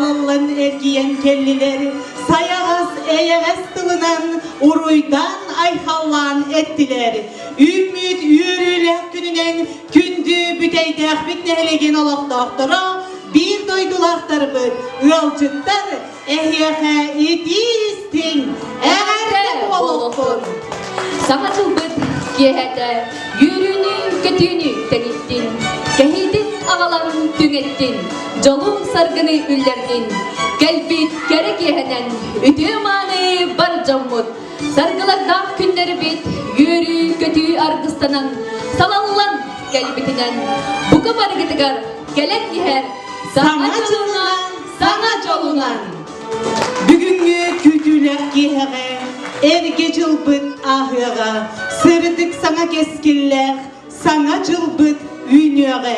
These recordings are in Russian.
salınlan ergiyen kelliler, sayağız eyeğez tılınan uruydan ayhallan ettiler. Ümit yürülek gününen kündü büteydek bitnelegen olaqtaqtıra, bir doydulaqtar bıt, ılcıttar, ehyehe idistin, eğerde boluqtun. Sana çılbıt kehete, yürünü kötünü tenittin, kehidin ağaların tünettin, jolun sargını üllerdin, kelbit gerek yehenen, ütümanı bar jammut, sargılardan günleri bit, yürü kötü argıstanan, salallan kelbitinen, bu kabar gitigar, gelen yeher, sana jolunan, sana jolunan. Bugünkü kültürlük yehere, erge cılbıt ahıra, sırdık sana keskiller, sana cılbıt üynöre.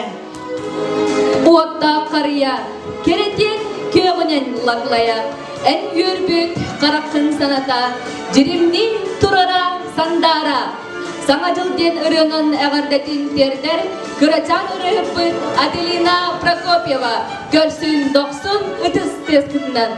Uatta karıya, keretin köyünen laklaya, en yürbüt karakın sanata, cirimnin turara sandara. Sana jılden ırının ağırdetin terder, kıraçan ırıhıpıt Adelina Prokopyeva, görsün doksun ıtıs teskından.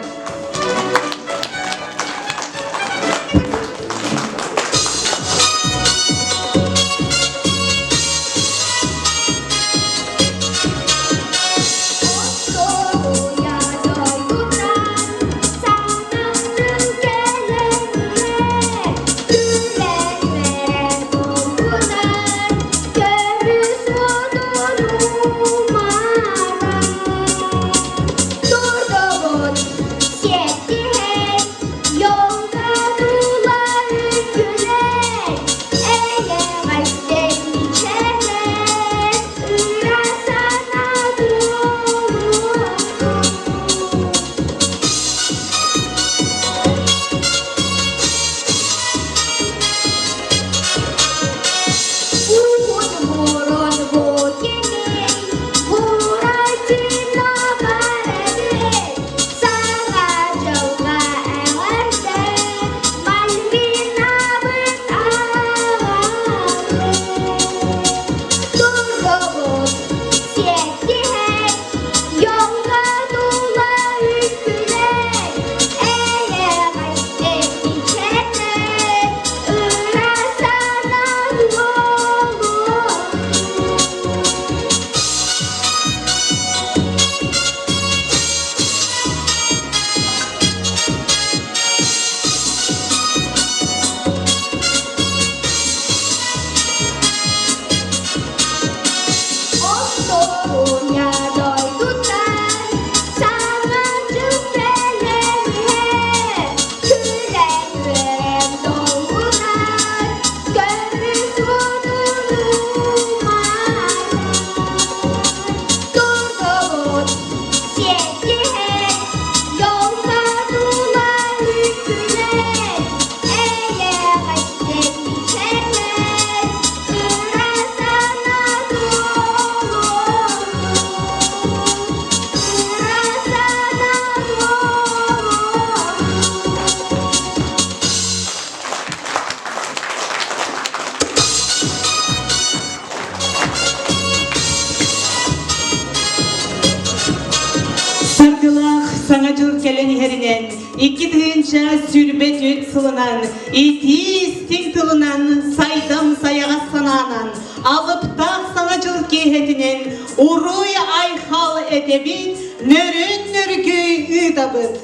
İki tığınca sürbet öt sılınan, istin tılınan, saydam sayağa sananan, alıp dağ sanacılık gehetinin, uruy ayhal edebin, nörün nörgüy ıdabıt.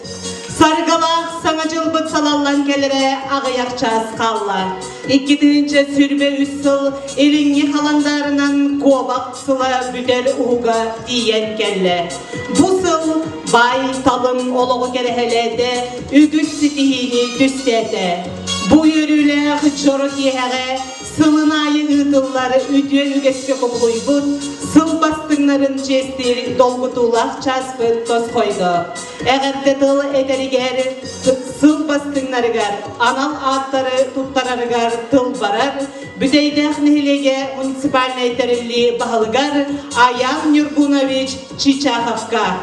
Sargalak sanacılık salallan kelere ağayakçaz kalla. İki tığınca sürbe üssül, elini halandarından kovak sıla büder uğga diyen kelle. Bu sıl, bay talım oluğu gerehelerde, ügüç sitihini düstede. Bu yürüyle hıçoruk yehere, sılınayı ıdılları üdüye ügeske kobuybun, sıl bastınların jestiri dolgutulak çaspıt toz koydu. Eğer de dıl ederiger, sıl bastınlarıgar, anal ağıtları tuttararıgar tıl barar, büdeydek nehilege munisipal neyterilli bahalıgar, Ayan Nurgunoviç Çiçahovka.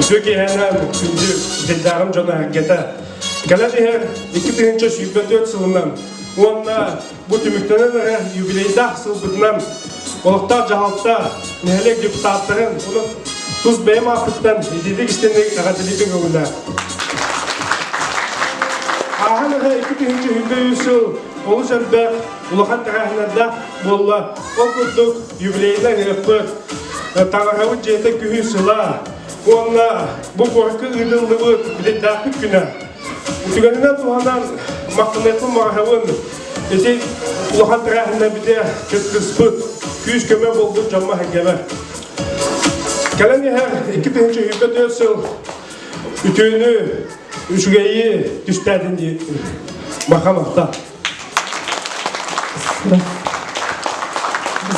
Söki henem kündü dildağım jona gete Келедihер 2024 сылынан онна bu tümüktenelere юбилейдах сылбытынан олықтар жағалықта нәлек депутаттарын оны тұз бәйім ақыттан едедік істенек ағатылебен өңілі. Ағаныға 2024 сыл олы жәрбәк ұлыған тәрәхінерді болла. Ол күрдік юбилейден ғырыппық тағарауы жеті күйі сыла. Онна бұл қорқы ұйдылығы білетдақы күні. Үтігенінен туғанан мақтанайқы мағауын Ese ulahan tarafından bir de kıspıt, küs köme buldu camma hengeme. Kaleni her 2024 yıl ütüğünü, üçgeyi düşterdin diye makamata.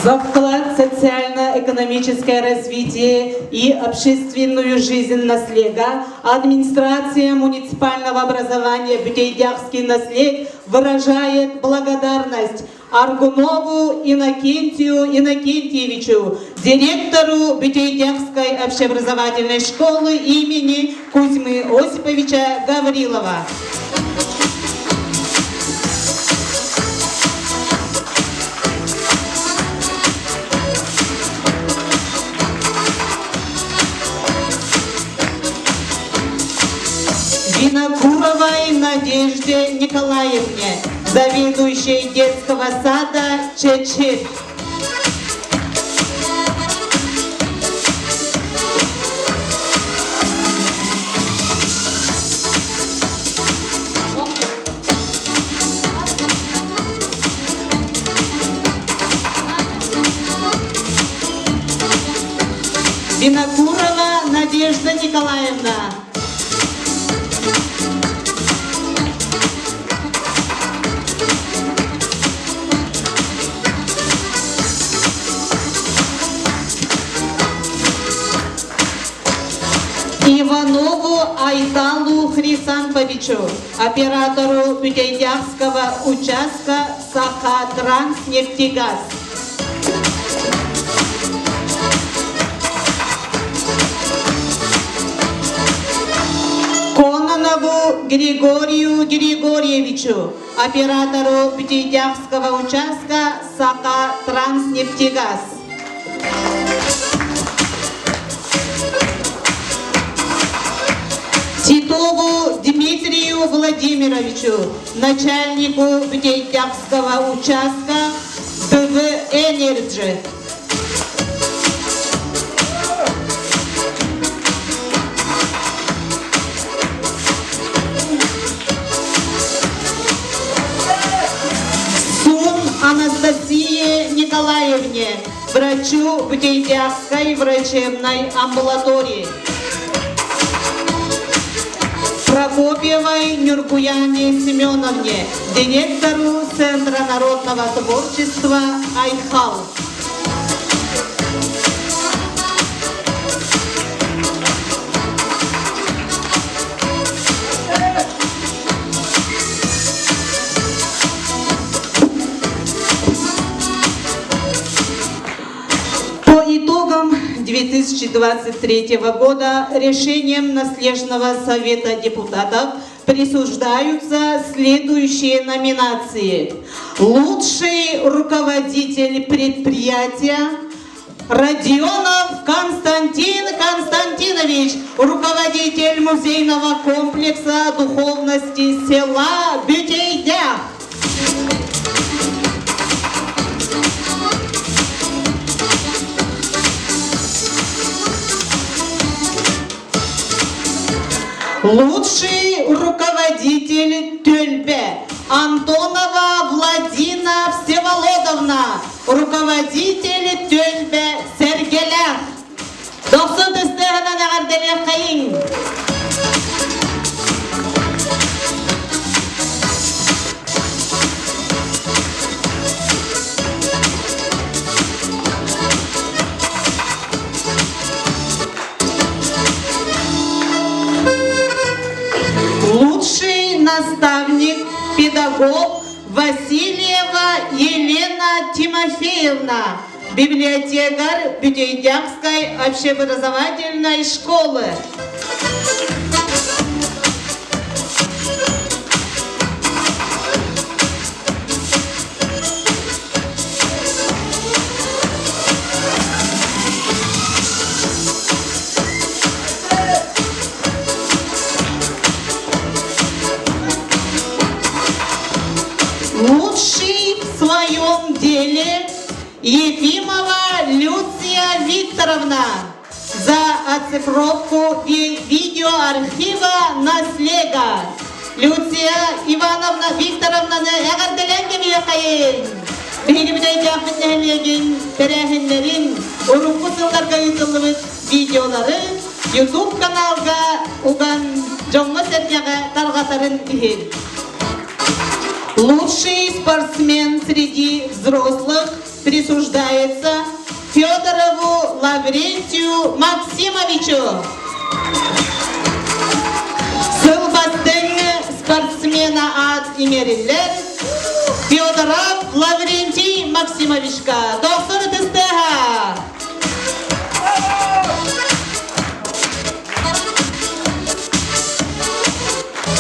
За вклад в социально-экономическое развитие и общественную жизнь наследия администрация муниципального образования Бютейдяхский наслед выражает благодарность Аргунову Иннокентию Иннокентьевичу, директору Бютейдяхской общеобразовательной школы имени Кузьмы Осиповича Гаврилова. Винокуровой Надежде Николаевне, заведующей детского сада Чечет. Винокурова Надежда Николаевна. Иванову Айталу Хрисанповичу, оператору Бютейдяхского участка Сахатранснефтегаз. Кононову Григорию Григорьевичу, оператору Бютейдяхского участка Сахатранснефтегаз. Титову Дмитрию Владимировичу, начальнику Бютейдяхского участка БВ «Энерджи». Сун Анастасии Николаевне, врачу Бютейдяхской врачебной амбулатории. Прокопьевой Нюркуяне Семеновне, директору Центра народного творчества «Айхал». По итогам 2023 года решением Наследного совета депутатов присуждаются следующие номинации. Лучший руководитель предприятия Родионов Константин Константинович, руководитель музейного комплекса духовности села Бютейдях. Лучший руководитель Тюльбе Антонова Владина Всеволодовна, руководитель Тюльбе Сергеля. Доктор Дестегана Нагардене Хаин. Лучший наставник, педагог Васильева Елена Тимофеевна, библиотекарь Бютейдяхской общеобразовательной школы. Ефимова Люция Викторовна за оцифровку видеоархива «Наслега». Люция Ивановна Викторовна әғарделенге бейқайын. Бейгімдей жақын әлеген тәрәхінлерін ұрыққы сылдарға үтіліміз видеолары YouTube каналға ұған жоңғы сәргеға тарғатарын дейін. Лучший спортсмен среди взрослых присуждается Федорову Лаврентию Максимовичу. Сылбастың спортсмена ат имериллер Федоров Лаврентий Максимовичка. Доктор Тестеха.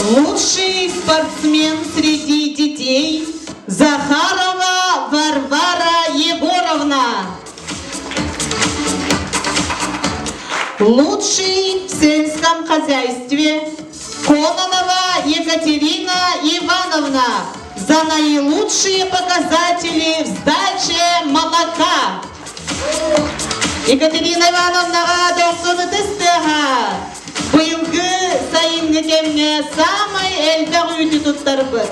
Лучший спортсмен среди детей Захарова Варвара Егоровна. Лучший в сельском хозяйстве Кононова Екатерина Ивановна за наилучшие показатели в сдаче молока. Екатерина Ивановна доктор Тестеха. Быйылгы сайын некемне самый эльдер институттар бит.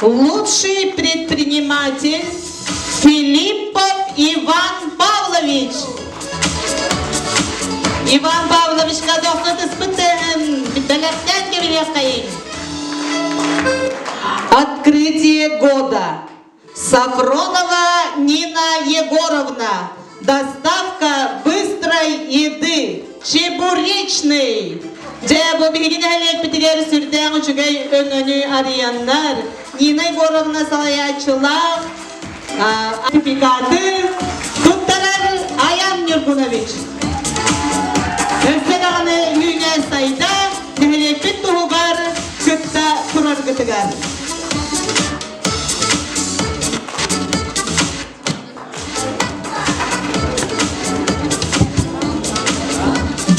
Лучший предприниматель Филиппов Иван Павлович. Иван Павлович доктор испытан биталектен кебелекайын. Открытие года. Сафронова Нина Егоровна. Доставка быстрой еды. Чебуречный. Джебу бигинелек битигер сүрден үчүгей өңөнү арыяннар. Нина Егоровна салаячылар. Арификаты. Туттарар Аян Нюргунович. Өспедағаны үйне сайда. Нехелек бит туғугар. Күтті турар күтігар.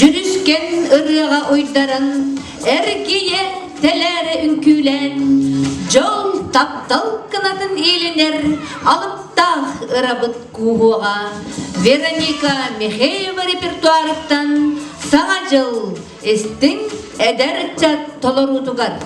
Жүріскен ырыға ойдарын, әргие тәләрі үнкілен, жол таптал кынатын елінер, алыптақ ырабыт куғуға. Вероника Михеева репертуарыттан саңа жыл істің әдәрітча толырутуғар.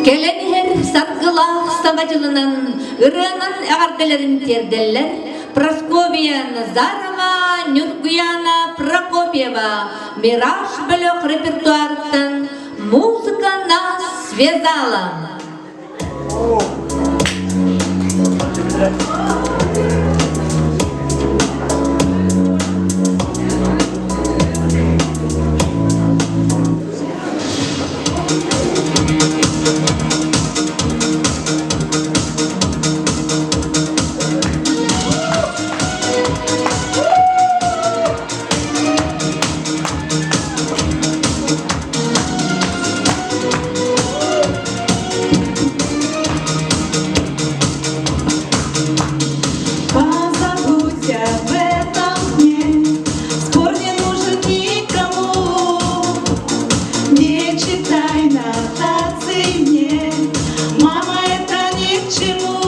Келенихер саргылах самачылынан ырынан ағарделерін терделер. Просковия Назарова, Нюргуяна Прокопьева, Мираж бөлөк репертуарттан музыка нас связала. Позабудь об этом дне, спор не нужен никому. Не читай нотации мне, мама, это ни к чему.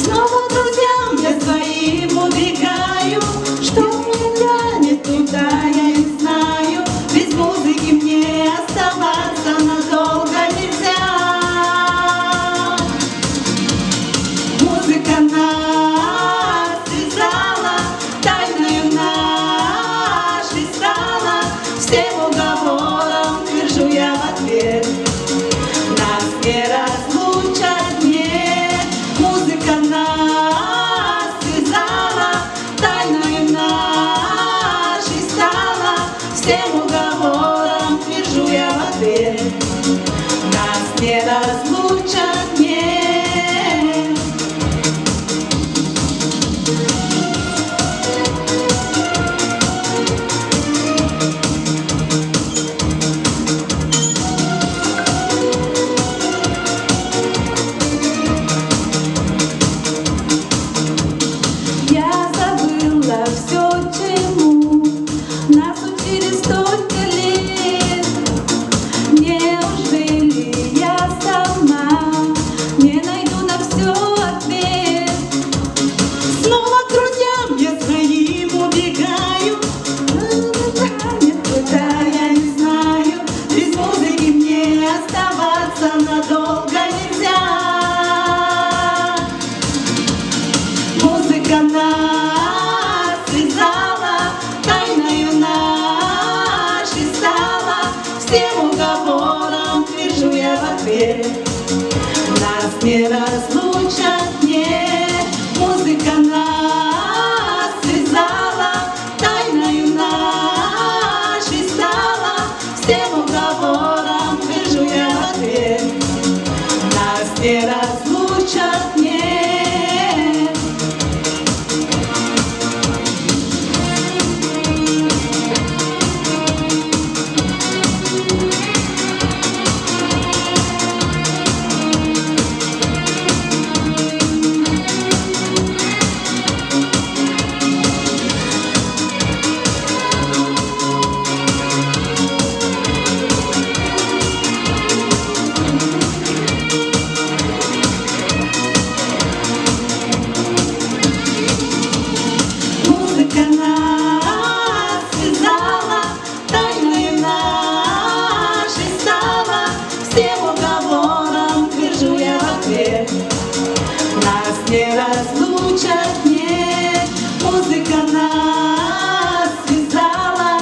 Снова к друзьям я своим убегаю, что меня тянет туда, я не знаю. Без музыки мне оставаться надолго нельзя. Музыка нас связала, тайною нашей стала. Всем уговором твержу я в ответ, нас не разлучат нет. Музыка нас связала, тайною нашей стала. Всем уговором твержу я в ответ, нас не разлучат нет. Я забыла все, чему нас учили столько лет. Неужели я сама не найду на все ответ? Снова к друзьям я своим убегаю, нет, куда я не знаю. Без музыки мне оставаться надолго нельзя. Музыка нас связала, тайною нашей стала. Всем уговором твержу я в ответ, нас не разлучат нет. Музыка нас связала, тайною нашей стала. Всем уговором твержу я в ответ, нас не разлучат нет. Музыка нас связала, тайною нашей стала. Всем уговором твержу я в ответ, нас не разлучат нет. Музыка нас связала,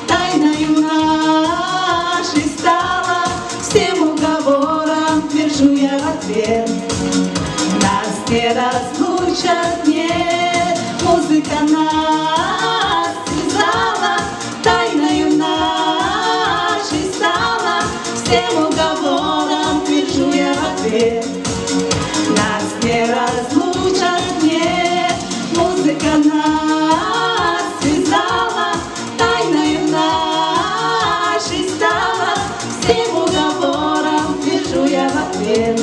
тайною нашей стала. Всем уговором твержу я в ответ, нас не разлучат нет. Музыка нас связала, тайною нашей стала. Всем уговором твержу я в ответ, нас не разлучат нет. Музыка нас связала, тайною нашей стала. Всем уговором твержу я в ответ,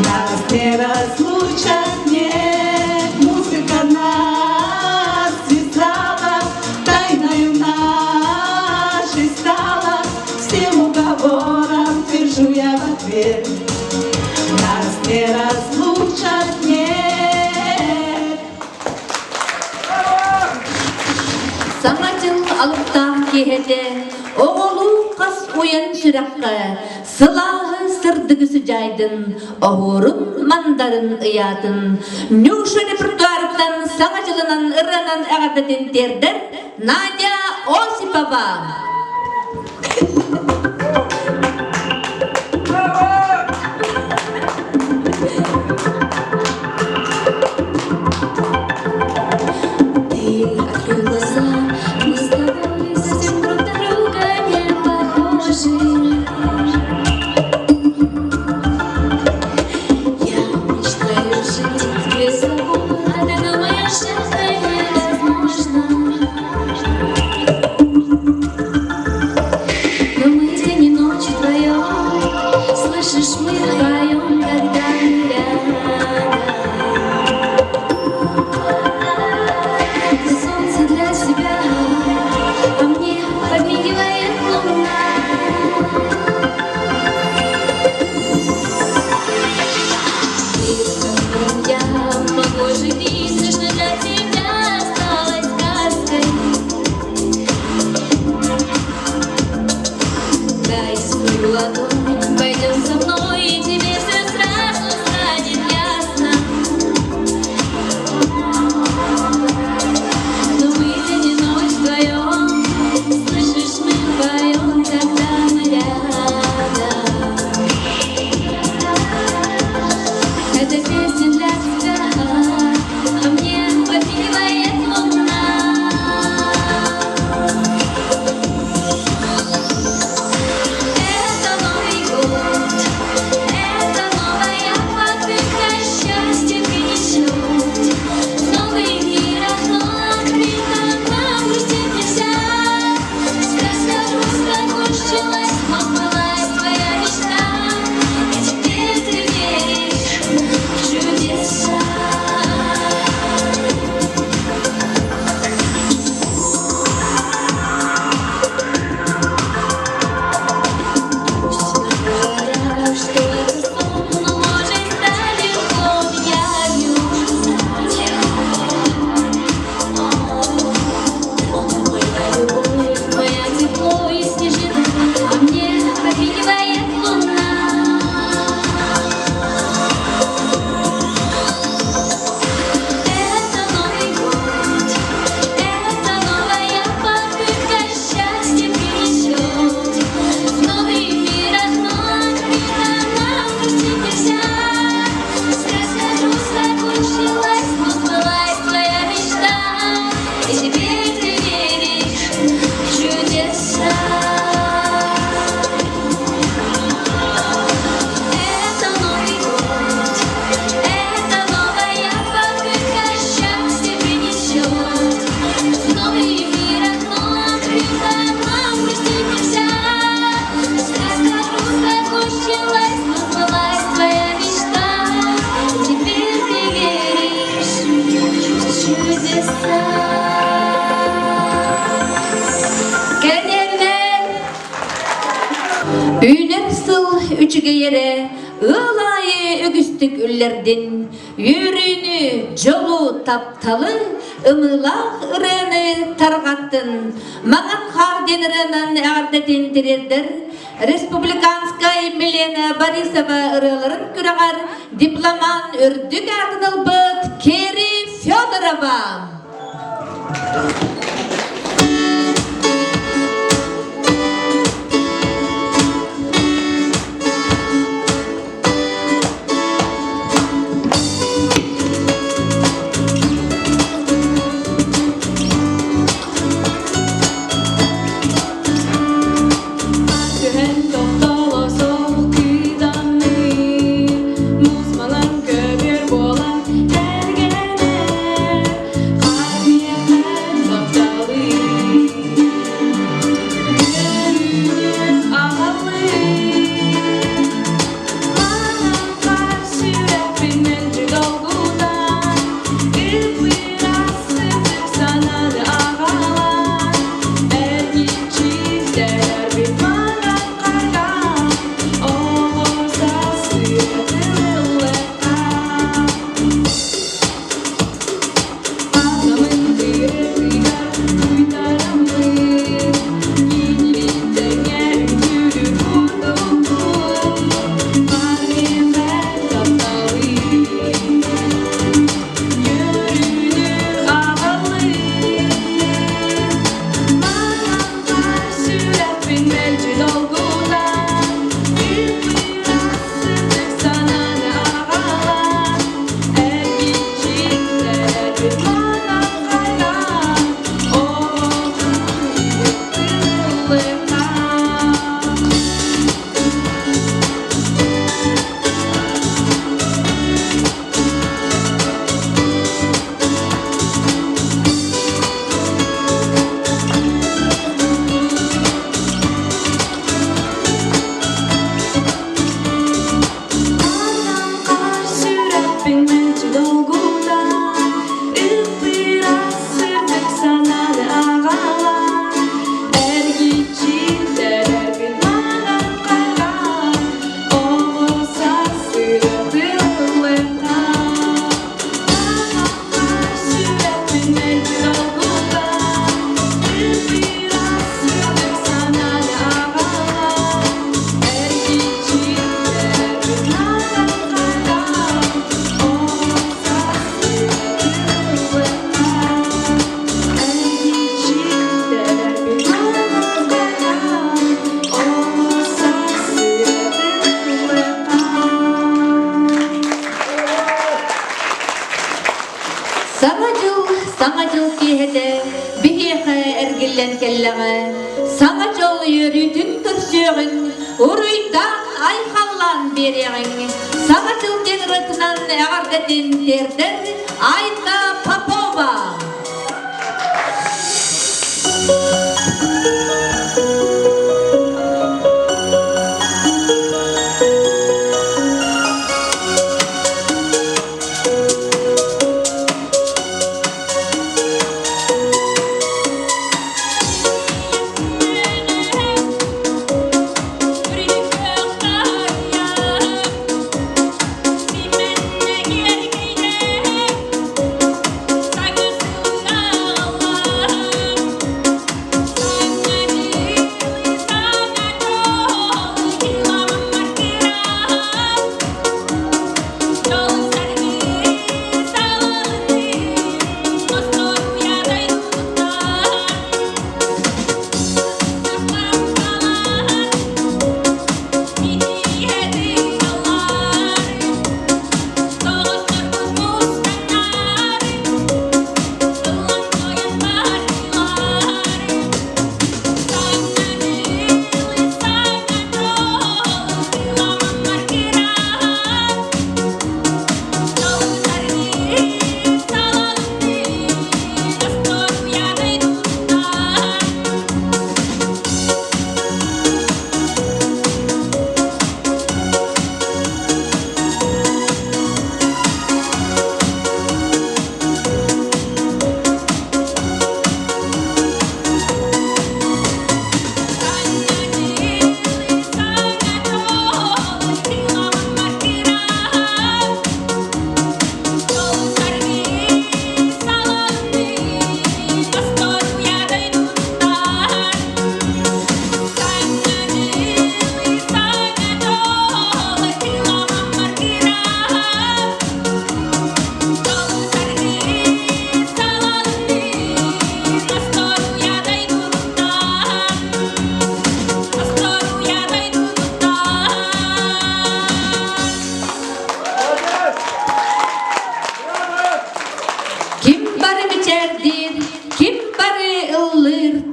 нас не разлучат нет. Музыка нас связала, тайною нашей стала. Всем уговором твержу я в ответ, нас не разлучат нет. Самачыл алыптақ кехеде, оғылу қас ойын шыраққа, сылағы сылдыгысы жайдын, оғырын мандарын ыятын. Нюша репертуарыттан саңа жылынан ырранан ағардатын тердер Надя Осипова. Üçügeyere ılayı ögüstük üllerden yürüyünü jolu taptalı ımılaq ırını targattın. Mağan har deniranan ağardaten tererdir. Respublikanskay Milena Borisova ırıların küragar diploman ürdük ardınılbıt Keri Fyodorova. Musmalan köbür bolan ergene, kalbiye Sana jıl kehede biheqe ergillen kelleğe. Sana jol yürütün kürsüğün, uruydan ayhallan bereğin. Sana jıl denrıtından ağardetin terder, Ayta Popova.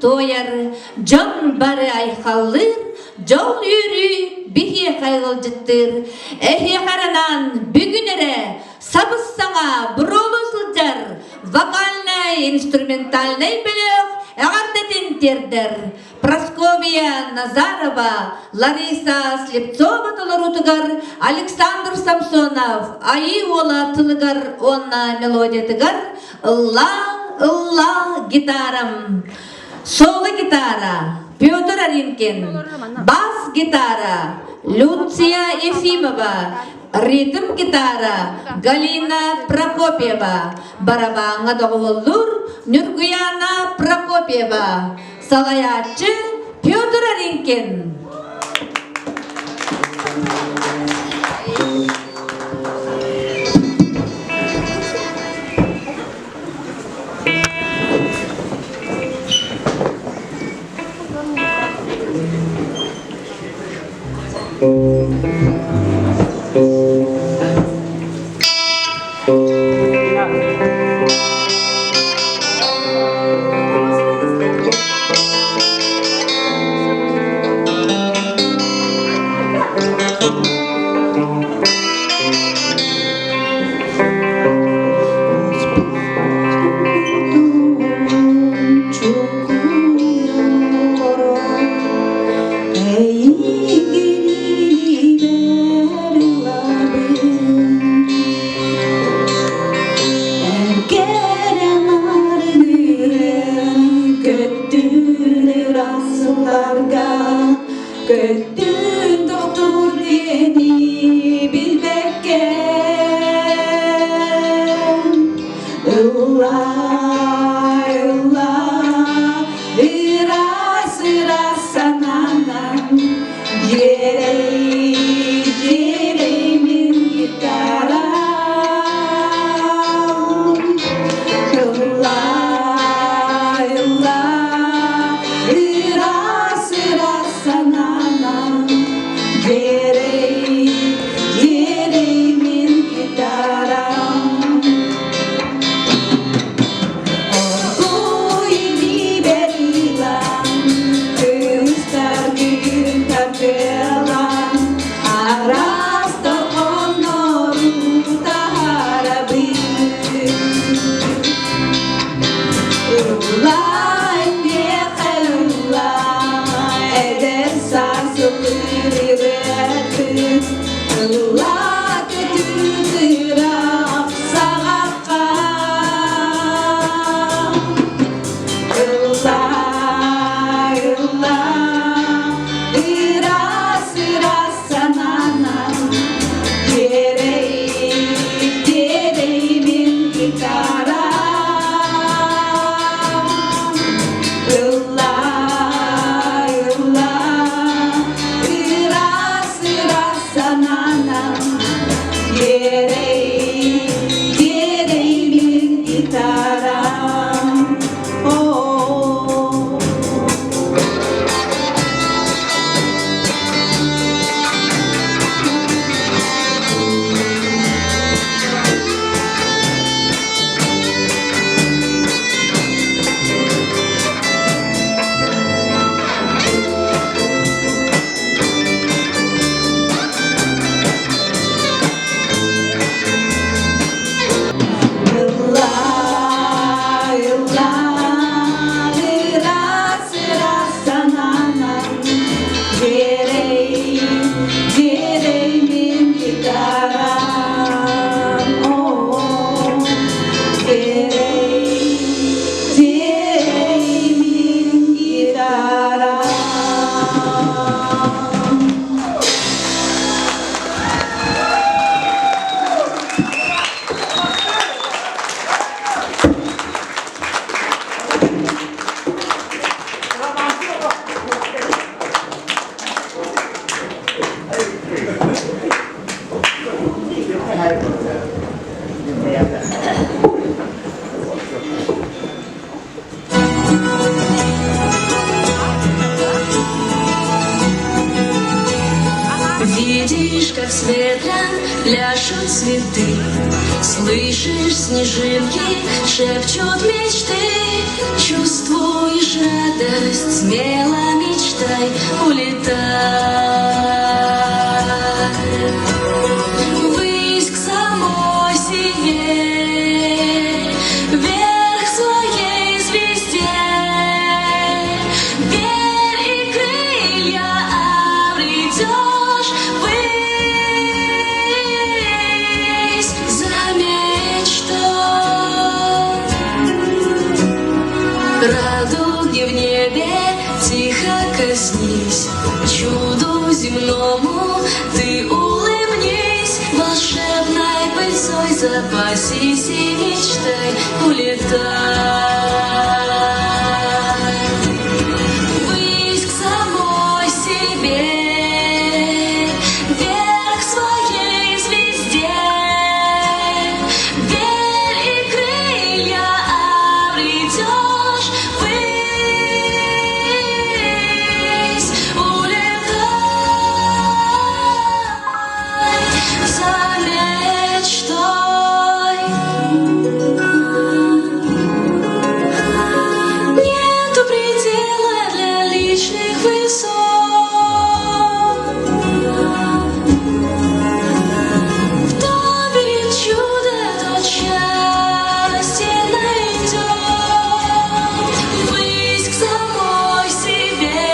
Toyar, can bari ayhallir, jol yürü, bihi kaygılcıttır. Ehi karanan bugünere, sabız sana brolu sılcar, vokalnay, instrumentalnay bilök, ağardetin terder. Praskovia Nazarova, Larisa Slепцова толоруtugar, Александр Самсонов, Аиола тылыгар, онна мелодия ылла гитарам. Соло гитара Петр Аринкин, бас гитара Люция Ефимова, ритм гитара Галина Прокопьева, барабанга доголлур Нургуяна Прокопьева, салаячы Петр Аринкин. Ылла көтүдүрап сагакка Ылла, ылла Ырас, ырас сананан Керей мен гитара Ылла, ылла Ырас, ырас сананан Керей мен гитара Видишь, как с ветром пляшут цветы, слышишь, снежинки шепчут мечты. Чувствуешь радость, смело мечтай, улетай ввысь к самой себе, вверх своей звезде. Верь, и крылья обретешь ввысь за мечтой. Радуги в небе тихо коснись, чуду земному ты улыбнись. Волшебной пыльцой запасись и мечтай, улетай ввысь к самой себе, вверх своей звезде. Верь, и крылья обретешь ввысь, улетай за мечтой. Нету предела для личных высот. Кто верит в чудо, тот счастье найдет. Ввысь к самой себе,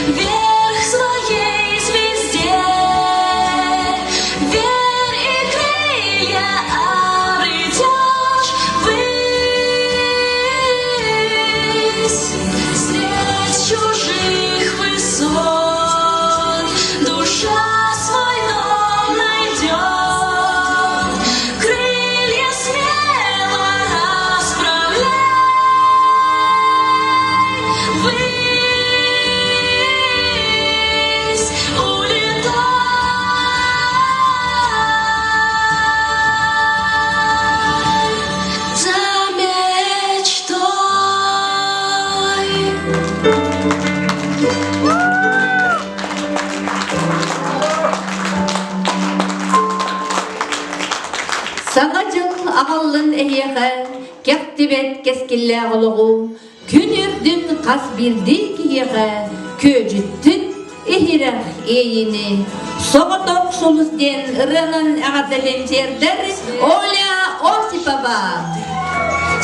вверх своей звезде. Верь, и крылья обретешь ввысь. Средь чужих высот душа свой дом найдет. Крылья смело расправляй, ввысь улетай за мечтой. Саңа жыл ағалын әйеғі, кәқтебет кескілі ғылығу, күн үрдін қас бірді киеғі, көжіттін ehirah eyini soğutok soluzden ırının ağadalencerler Оля Осипова.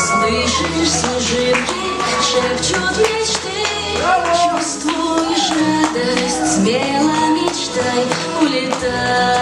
Слышишь, снежинки шепчут мечты. Чувствуешь радость, смело мечтай, улетай.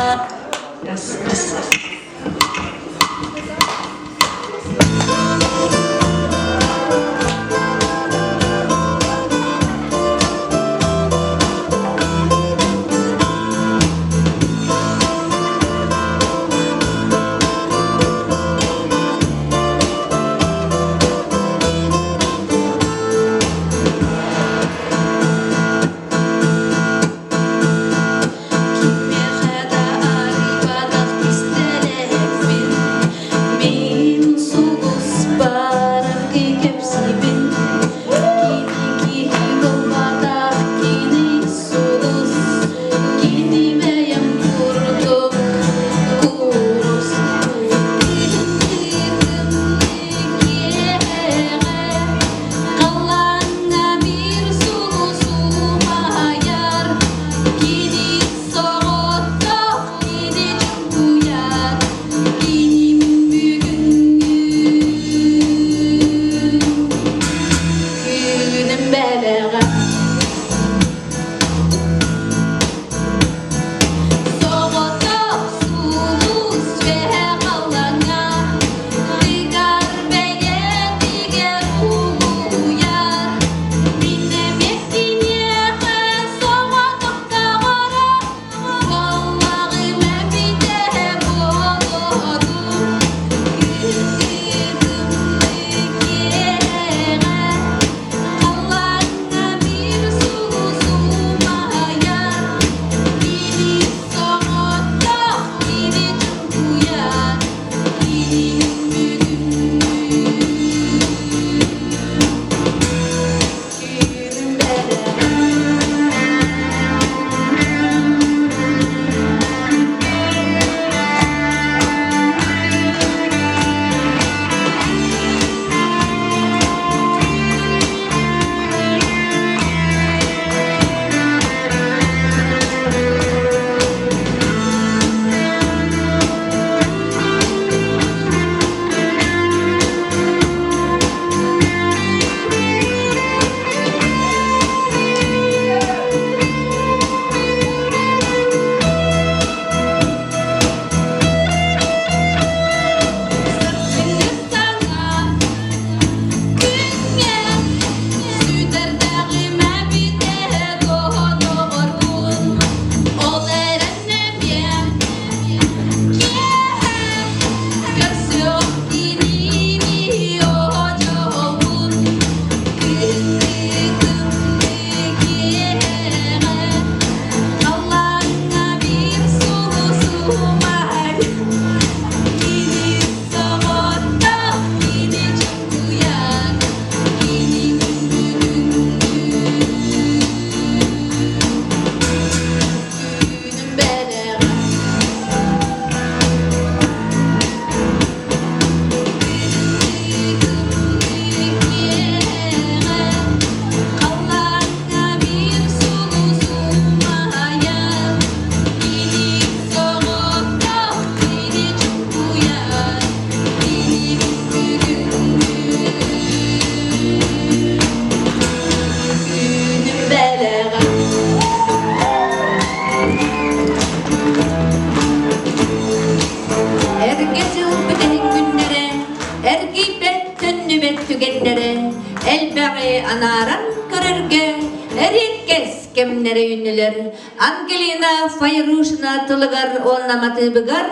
Anaran körürge erikes kemnere ünlüler Angelina Fayruşna tılıgar olnamatı bıgar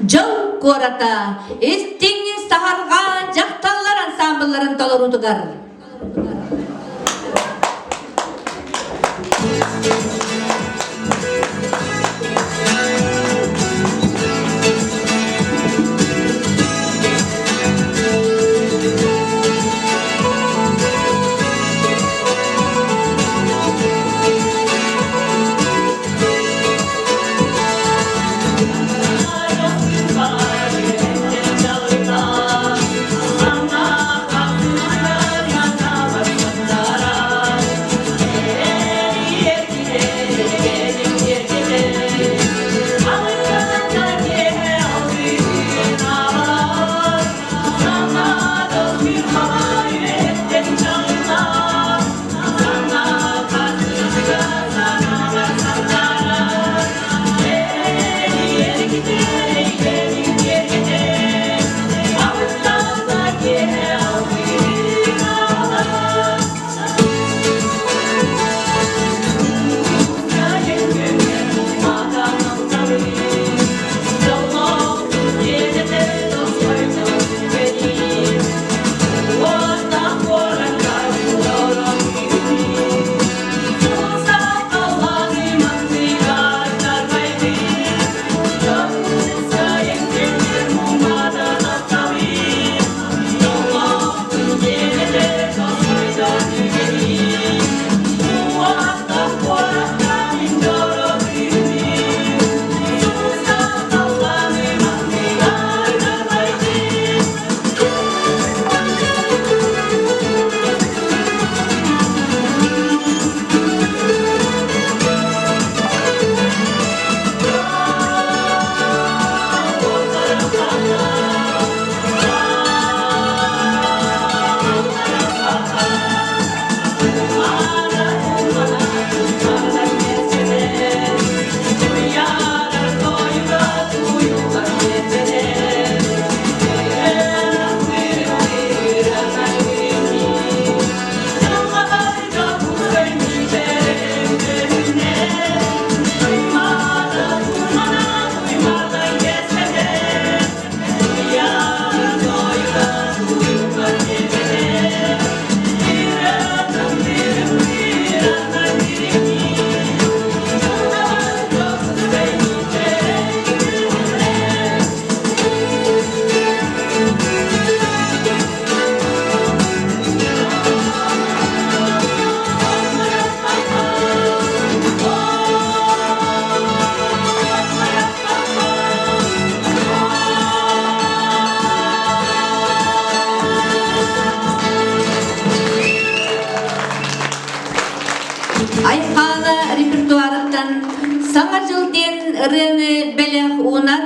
Jol korata isting saharga jaktallar ansambılların tolurutugar белех унар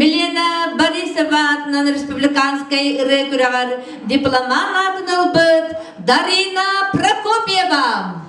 Милена Борисова атынан республиканской ыры күрәгәр дипломан атын албыт Дарина Прокопьева.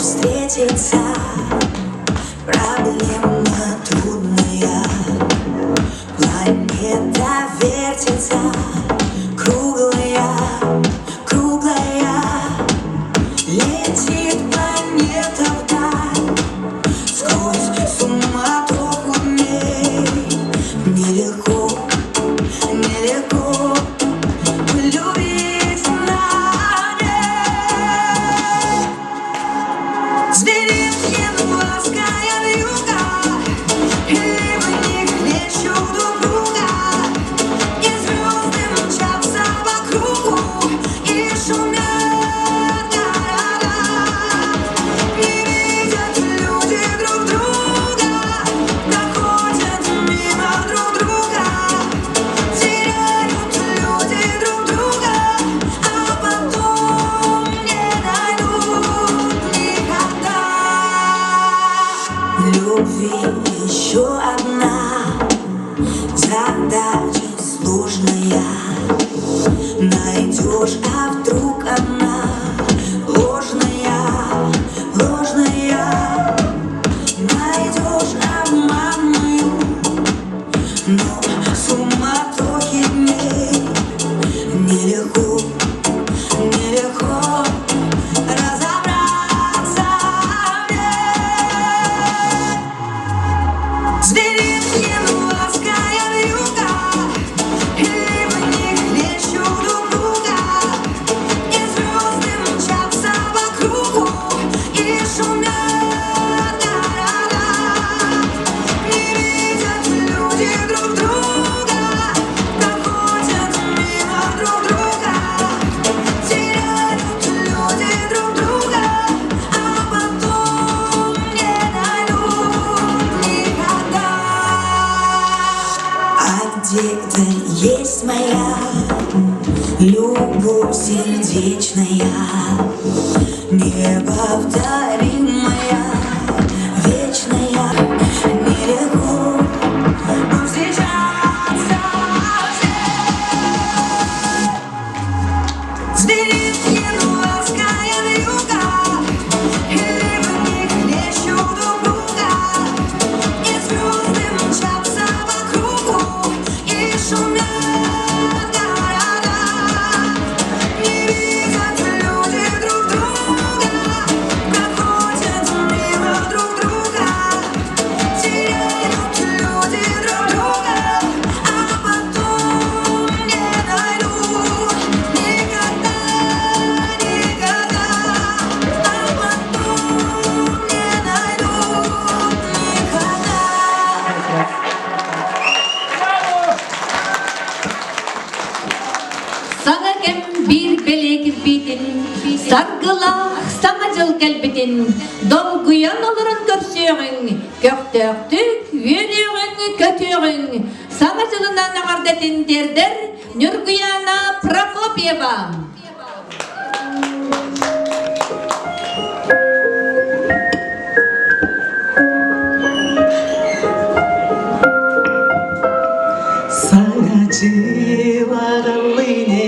встретиться. Проблема трудная, планета вертится, круглая, круглая. Летит планета вдаль, сквозь суматоху дней. Нелегко, нелегко полюбить на ней. Зверит январь. любви еще одна задача сложная. Найдешь, а вдруг она ложная, ложная. Найдешь обманную, но суматохи дней нелегко, нелегко разобраться мне. Зверит неловкая вьюга, или в них хлещут друг друга, и звезды мчатся по кругу и шумят города. Не видят люди друг друга, проходят мимо друг друга, теряют люди друг друга, а потом не найдут никогда. А где-то есть моя любовь сердечная, неповторимая, вечная. Нелегко нам встречаться здесь. Зверит неловкая вьюга, или в них хлещут друг друга, и звезды мчатся по кругу и шумят города. Не видят люди друг друга, проходят мимо друг друга, теряют люди друг друга, а потом не найдут никогда, никогда, а потом не найдут никогда. Саңа кем bir белек битин, саргылах саңа жыл кәлбетин, долгуян олырын көрсеғің, көқтөктік, вереғің, көтеғің, саңа жылынан ағардатын дердер, Нургуяна Прокопьева. Sana civaralıyne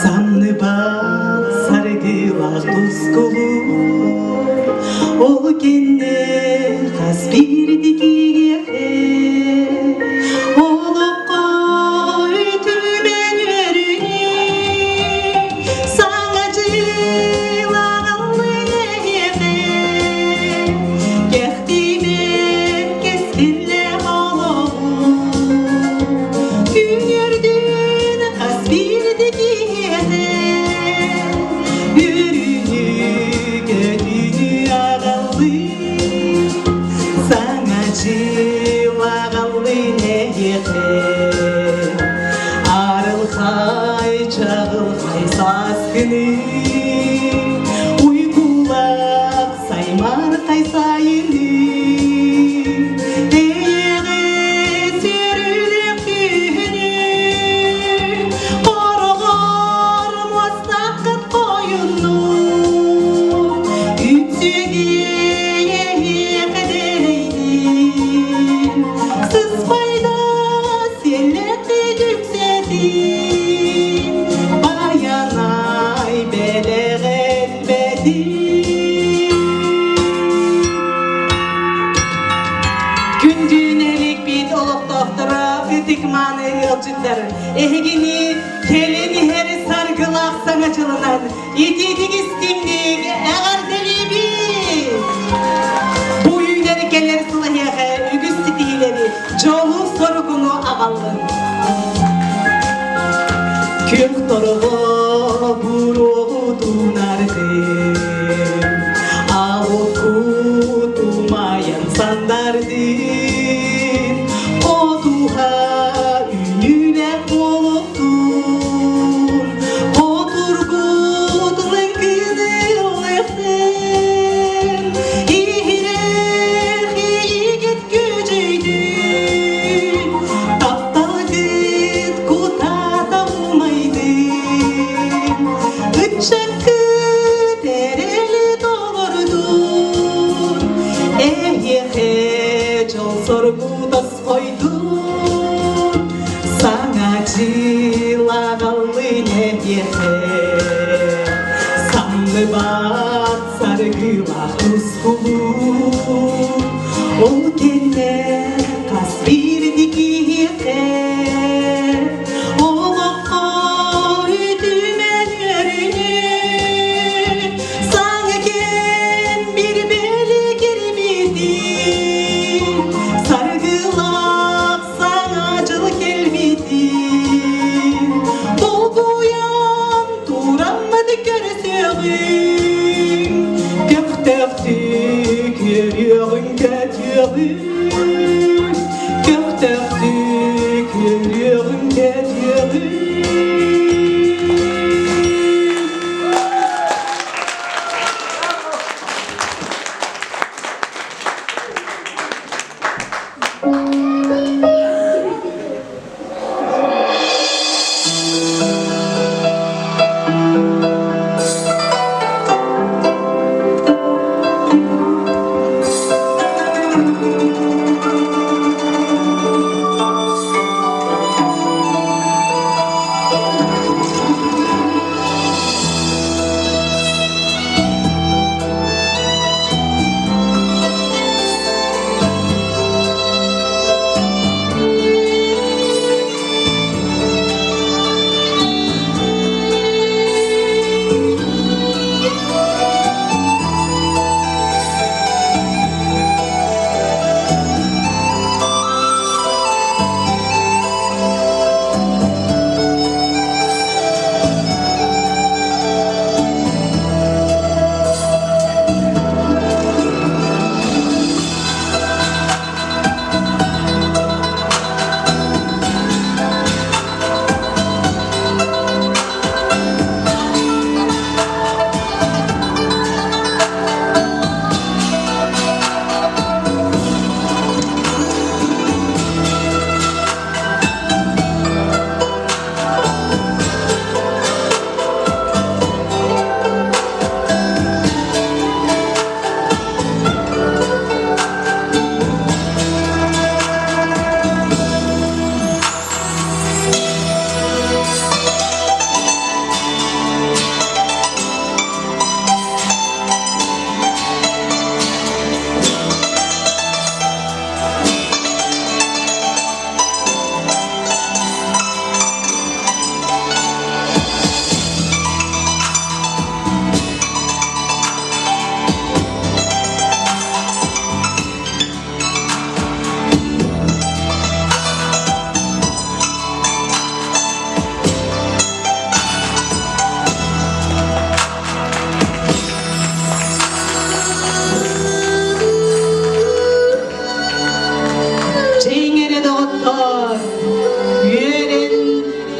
Sanlı bal sargılar tuzkulu Ol kenne kas bir dikiye Oluqa ütümen yörüne Sana civaralıyne Kehtimen keskinle Günyerdün az bir dikiyede Yürünü gödünü ağallı Sana cilağallı neyete Arılxay çağılxay saskını Uykulak saymar kaysayını Bayanay beler elbedi Gündünelik bit olup doktora Ütikmanı yolcukları Ehgini keleni heri sargılak sanatçılınan İtidik istimdik eğer delibi Bu yüyleri gelir sılahiyağı Ügüz sitihileri Çoğu sorgunu ağalın Kök torgo buruğu nardı Ağut kutumayan sandardı O duha ününe oluptur O turgut rengini sorgudas koydum sana çılağalı ne yeter sanlı bat sargıla uskulu o kenne kasbirdik yeter olukka üdümen yörünü sanken bir beli girmedi sargılak sana acıl gelmedi dolguyan turanmadı görsün göktektik yürüyün kötüyün göktektik yürüyün kötüyün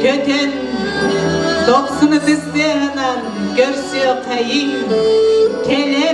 Göten doksunu dizdiğinden görsüyor kayın kele